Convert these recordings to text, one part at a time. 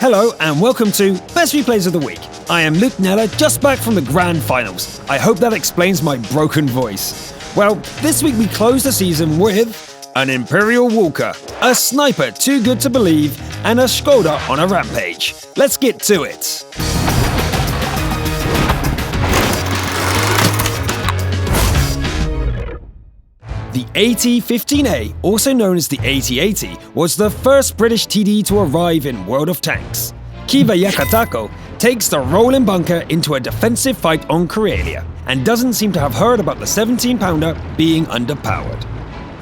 Hello and welcome to Best Replays of the Week. I am Luke Nella, just back from the Grand Finals. I hope that explains my broken voice. Well, this week we close the season with an Imperial Walker, a Sniper too good to believe, and a Skoda on a rampage. Let's get to it. The AT-15A, also known as the AT-80, was the first British TD to arrive in World of Tanks. Kiva Yakatako takes the rolling bunker into a defensive fight on Karelia, and doesn't seem to have heard about the 17-pounder being underpowered.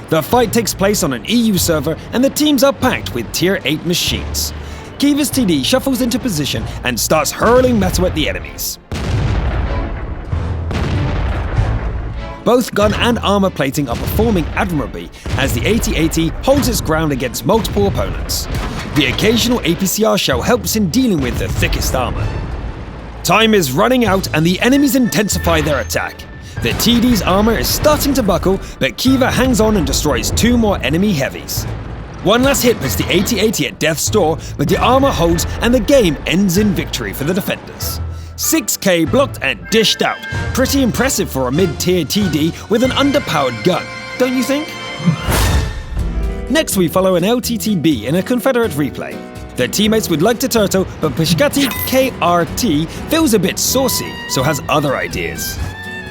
The fight takes place on an EU server, and the teams are packed with Tier 8 machines. Kiva's TD shuffles into position and starts hurling metal at the enemies. Both gun and armor plating are performing admirably as the AT-80 holds its ground against multiple opponents. The occasional APCR shell helps in dealing with the thickest armor. Time is running out and the enemies intensify their attack. The TD's armor is starting to buckle, but Kiva hangs on and destroys 2 more enemy heavies. One last hit puts the AT-80 at death's door, but the armor holds and the game ends in victory for the defenders. 6k blocked and dished out. Pretty impressive for a mid-tier TD with an underpowered gun, don't you think? Next we follow an LTTB in a Confederate replay. Their teammates would like to turtle, but Pishkati KRT feels a bit saucy, so has other ideas.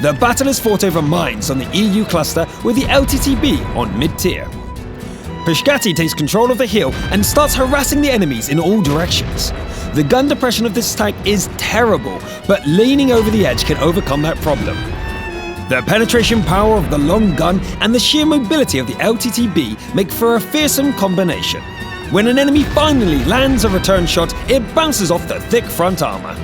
The battle is fought over mines on the EU cluster with the LTTB on mid-tier. Pishkati takes control of the hill and starts harassing the enemies in all directions. The gun depression of this tank is terrible, but leaning over the edge can overcome that problem. The penetration power of the long gun and the sheer mobility of the LTTB make for a fearsome combination. When an enemy finally lands a return shot, it bounces off the thick front armor.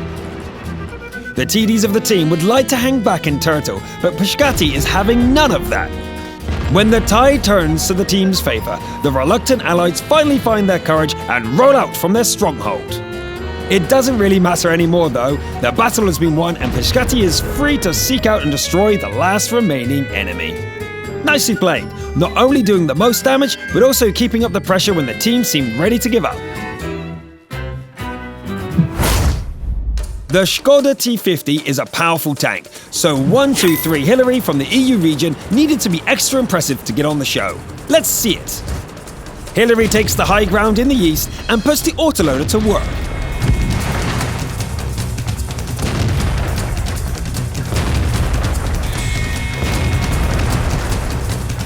The TDs of the team would like to hang back and turtle, but Pishkati is having none of that. When the tide turns to the team's favor, the reluctant allies finally find their courage and roll out from their stronghold. It doesn't really matter anymore though, the battle has been won and Pishkati is free to seek out and destroy the last remaining enemy. Nicely played, not only doing the most damage, but also keeping up the pressure when the team seemed ready to give up. The Skoda T50 is a powerful tank, so 123 Hillary from the EU region needed to be extra impressive to get on the show. Let's see it. Hillary takes the high ground in the east and puts the autoloader to work.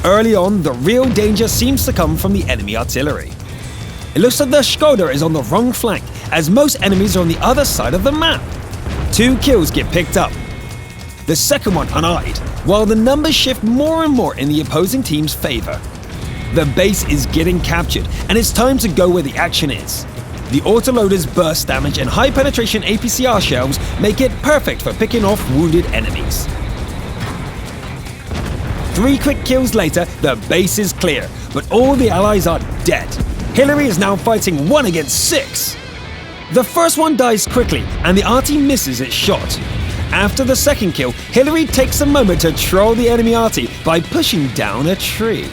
Early on, the real danger seems to come from the enemy artillery. It looks like the Skoda is on the wrong flank, as most enemies are on the other side of the map. 2 kills get picked up, the second one uneyed, while the numbers shift more and more in the opposing team's favor. The base is getting captured, and it's time to go where the action is. The autoloader's burst damage and high penetration APCR shells make it perfect for picking off wounded enemies. 3 quick kills later, the base is clear, but all the allies are dead. Hillary is now fighting 1 against 6. The first one dies quickly, and the RT misses its shot. After the second kill, Hillary takes a moment to troll the enemy RT by pushing down a tree.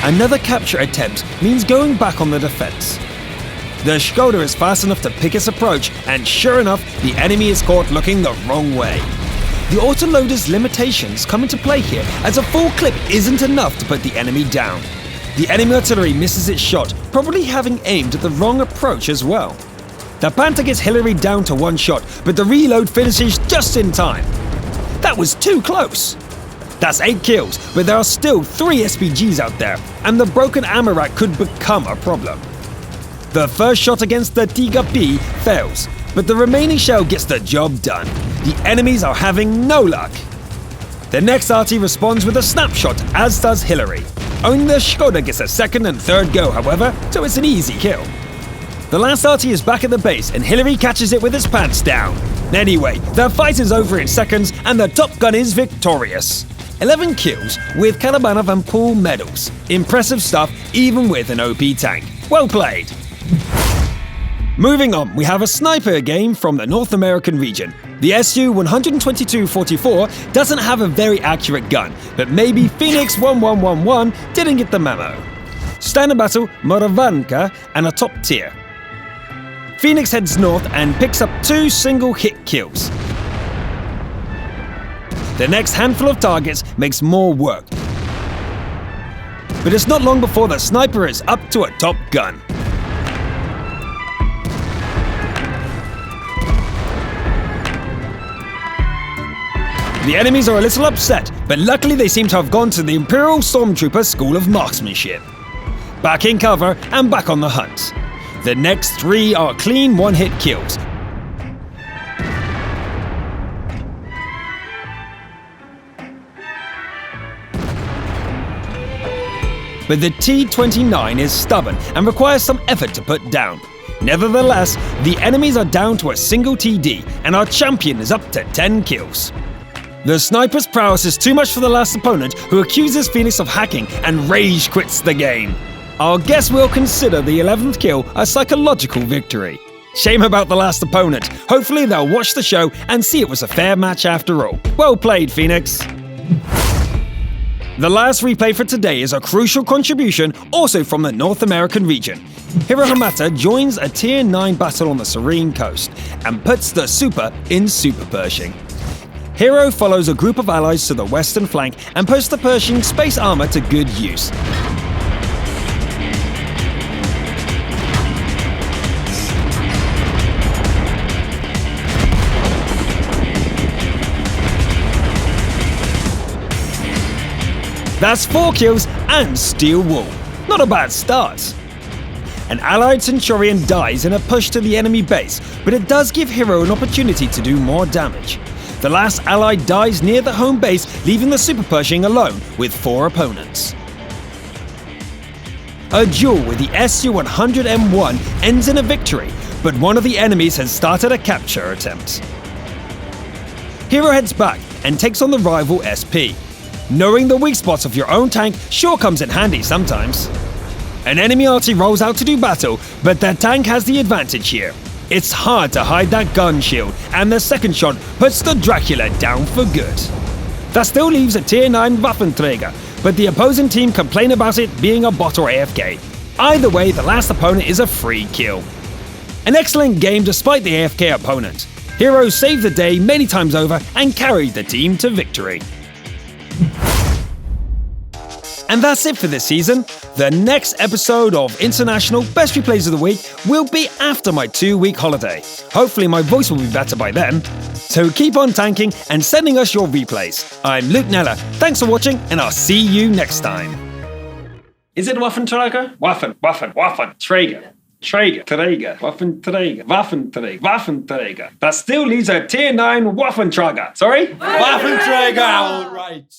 Another capture attempt means going back on the defense. The Skoda is fast enough to pick its approach, and sure enough, the enemy is caught looking the wrong way. The autoloader's limitations come into play here, as a full clip isn't enough to put the enemy down. The enemy artillery misses its shot, probably having aimed at the wrong approach as well. The Panther gets Hillary down to 1 shot, but the reload finishes just in time. That was too close. That's 8 kills, but there are still 3 SPGs out there, and the broken ammo rack could become a problem. The first shot against the Tiga P fails, but the remaining shell gets the job done. The enemies are having no luck. The next RT responds with a snapshot, as does Hillary. Only the Skoda gets a second and third go, however, so it's an easy kill. The last RT is back at the base, and Hillary catches it with its pants down. Anyway, the fight is over in seconds, and the Top Gun is victorious. 11 kills with Kalabanov and Pool medals. Impressive stuff, even with an OP tank. Well played. Moving on, we have a sniper game from the North American region. The SU-122-44 doesn't have a very accurate gun, but maybe Phoenix 1111 didn't get the memo. Standard Battle, Moravanka, and a top tier. Phoenix heads north and picks up 2 single-hit kills. The next handful of targets makes more work. But it's not long before the sniper is up to a top gun. The enemies are a little upset, but luckily they seem to have gone to the Imperial Stormtrooper School of Marksmanship. Back in cover and back on the hunt. The next 3 are clean one-hit kills. But the T-29 is stubborn and requires some effort to put down. Nevertheless, the enemies are down to a single TD, and our champion is up to 10 kills. The sniper's prowess is too much for the last opponent, who accuses Phoenix of hacking and rage quits the game. Our guess will consider the 11th kill a psychological victory. Shame about the last opponent. Hopefully they'll watch the show and see it was a fair match after all. Well played, Phoenix. The last replay for today is a crucial contribution also from the North American region. Hiro Hamada joins a Tier 9 battle on the Serene Coast and puts the Super in Super Pershing. Hiro follows a group of allies to the western flank and puts the Pershing space armor to good use. That's 4 kills and steel wool. Not a bad start. An allied Centurion dies in a push to the enemy base, but it does give Hiro an opportunity to do more damage. The last ally dies near the home base, leaving the Super Pershing alone with 4 opponents. A duel with the Su-100M1 ends in a victory, but one of the enemies has started a capture attempt. Hiro heads back and takes on the rival SP. Knowing the weak spots of your own tank sure comes in handy sometimes. An enemy arty rolls out to do battle, but their tank has the advantage here. It's hard to hide that gun shield, and the second shot puts the Dracula down for good. That still leaves a Tier 9 Waffenträger, but the opposing team complain about it being a bot or AFK. Either way, the last opponent is a free kill. An excellent game despite the AFK opponent. Hiro saved the day many times over and carried the team to victory. And that's it for this season. The next episode of International Best Replays of the Week will be after my 2-week holiday. Hopefully my voice will be better by then. So keep on tanking and sending us your replays. I'm Luke Neller. Thanks for watching, and I'll see you next time. Is it Waffenträger? Waffenträger. Träger. Waffenträger. That still leaves a Tier 9 Waffenträger. Sorry? Waffenträger! All right.